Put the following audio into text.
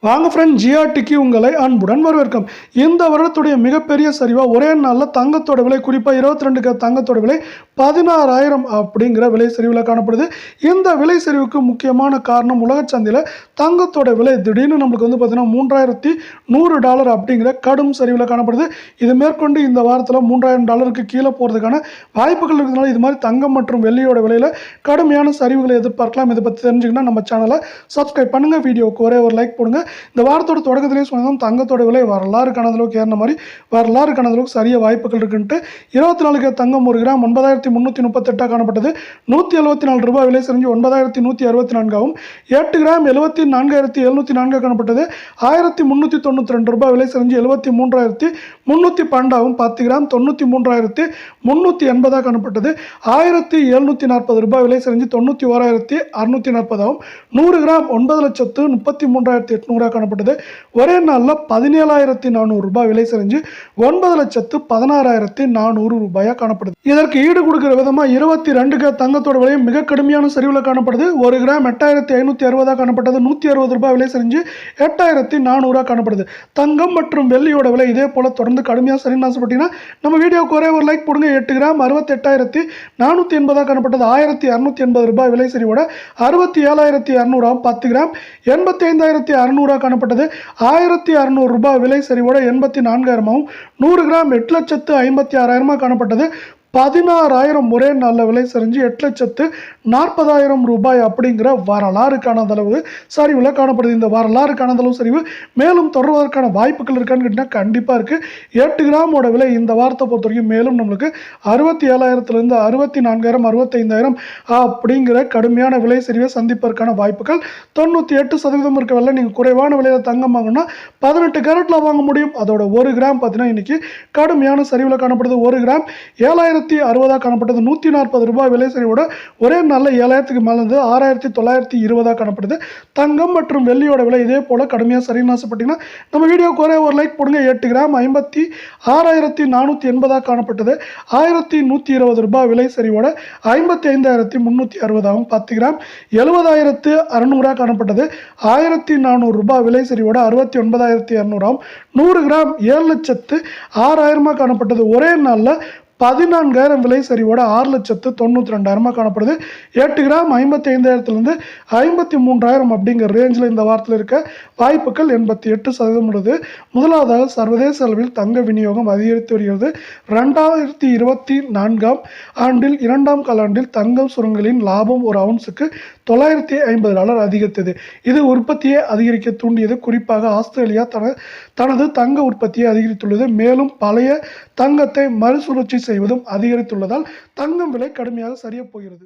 வாங்க ஃப்ரெண்ட், ஜிஆர்டிக்கு உங்களை அன்புடன் வரவேற்கும். இந்த வருடத்துடைய மிகப்பெரிய சரிவாக ஒரே நாளில் தங்கத்தோட விலை, குறிப்பாக 22 தங்கத்தோட விலை 16,000 அப்படிங்கிற விலை சரிவில் காணப்படுது. இந்த விலை சரிவுக்கு முக்கியமான காரணம் உலக சந்தையில் தங்கத்தோட விலை திடீர்னு நம்மளுக்கு வந்து பார்த்தீங்கன்னா $3,100 அப்படிங்கிற கடும் சரிவில் காணப்படுது. இது மேற்கொண்டு இந்த வாரத்தில் $3,000 கீழே போகிறதுக்கான வாய்ப்புகள் இருக்கிறதுனால இது மாதிரி தங்கம் மற்றும் வெள்ளியோட விலையில் கடுமையான சரிவுகளை எதிர்பார்க்கலாம். இதை பற்றி தெரிஞ்சுக்கணும் நம்ம சேனலை சப்ஸ்கிரைப் பண்ணுங்கள், வீடியோவுக்கு ஒரே ஒரு லைக் போடுங்க. இந்த வாரத்தோட தொடக்கத்திலேயே சொன்னதும் தங்கத்தோட விலை வரலாறு அளவுக்கு ஏறின மாதிரி வரலாறு அளவுக்கு சரிய வாய்ப்புகள் இருக்குன்ட்டு 24 தங்கம் 1 கிராம் 9,338 காணப்பட்டது. $174 விலை சரிஞ்சு 9,164ஆகவும், 8 கிராம் 74,704 காணப்பட்டது. $1,392 விலை சரிஞ்சு 73,312ஆகவும், 10 கிராம் 93,380 காணப்பட்டது. $1,740 விலை சரிஞ்சு 91,640ஆகவும், 100 கிராம் 9,33,800 காணப்பட்டது. ஒரே நாளில் $17,400 விலை சரிஞ்சு 9,16,400 காணப்படுது. இதற்கு ஈடு கொடுக்கிற விதமாக 22 தங்கத்தோட விலையும் மிக கடுமையான சரிவில் காணப்படுது. 1 கிராம் 8,560 காணப்பட்டது. $160 விலை சரிஞ்சு 8,400 காணப்படுது. தங்கம் மற்றும் வெள்ளியோட விலை இதே போல தொடர்ந்து கடுமையாக சரின்னு ஆசைப்பட்டீங்கன்னா நம்ம வீடியோக்கு ஒரே ஒரு லைக் போடுங்க. 8 கிராம் 68,480 காணப்பட்டது. $1,280 விலை சரிவோட 67,200, 10 கிராம் 85,600 காணப்பட்டது. $1,600 விலை சரிவோட 84,000ஆகவும், 100 கிராம் 8,56,000 காணப்பட்டது. 16,000 ஒரே நாளில் விலை சரிஞ்சு 8,40,000 அப்படிங்கிற வரலாறு காணாதளவு சரிவில் காணப்படுது. இந்த வரலாறு காணாதளவு சரிவு மேலும் தொடர்வதற்கான வாய்ப்புகள் இருக்கான்னு கேட்டால் கண்டிப்பாக இருக்குது. 8 கிராமோட விலை இந்த வாரத்தை பொறுத்த வரைக்கும் மேலும் நம்மளுக்கு 67,000 64,000 65,000 அப்படிங்கிற கடுமையான விலை சரிவை சந்திப்பதற்கான வாய்ப்புகள் 98% இருக்கவில்லை. நீங்கள் குறைவான விலையில் தங்கம் வாங்கினா 18 கேரட்டில் வாங்க முடியும். அதோட 1 கிராம் பார்த்தீங்கன்னா இன்னைக்கு கடுமையான சரிவில் காணப்படுது. 1 கிராம் 7,060 காணப்பட்டது. $140 விலை சரிவோட ஒரே நாளில் 7,000க்கு மேலே இருந்து 6,920 காணப்படுது. தங்கம் மற்றும் வெள்ளியோட விலை இதே போல கடுமையாக சரின்னு ஆசைப்பட்டீங்கன்னா நம்ம வீடியோக்கு ஒரே ஒரு லைக் போடுங்க. 8 கிராம் 56,480 காணப்பட்டது. $1,120 விலை சரிவோட 55,360ஆகவும், 10 கிராம் 70,600 காணப்பட்டது. $1,400 விலை சரிவோட 69,200ஆகவும், 100 கிராம் 7,06,000 காணப்பட்டது. ஒரே நாளில் 14,000 விலை சரிவோட 6,92,000 காணப்படுது. 8 கிராம் 55,000 53,000 அப்படிங்கிற ரேஞ்சில் இந்த வாரத்தில் இருக்க வாய்ப்புகள் 88% உள்ளது. முதலாவதாக சர்வதேச அளவில் தங்க விநியோகம் அதிகரித்து வருகிறது. 2024 ஆண்டில் 2ஆம் காலாண்டில் தங்கம் சுரங்கங்களின் லாபம் ஒரு அவுன்ஸுக்கு $950 அதிகரித்தது. இது உற்பத்தியை அதிகரிக்க தூண்டியது. குறிப்பாக ஆஸ்திரேலியா தனது தங்க உற்பத்தியை அதிகரித்துள்ளது. மேலும் பழைய தங்கத்தை மறுசுழற்சி செய்வதும் அதிகரித்துள்ளதால் தங்கம் விலை கடுமையாக சரிய போகிறது.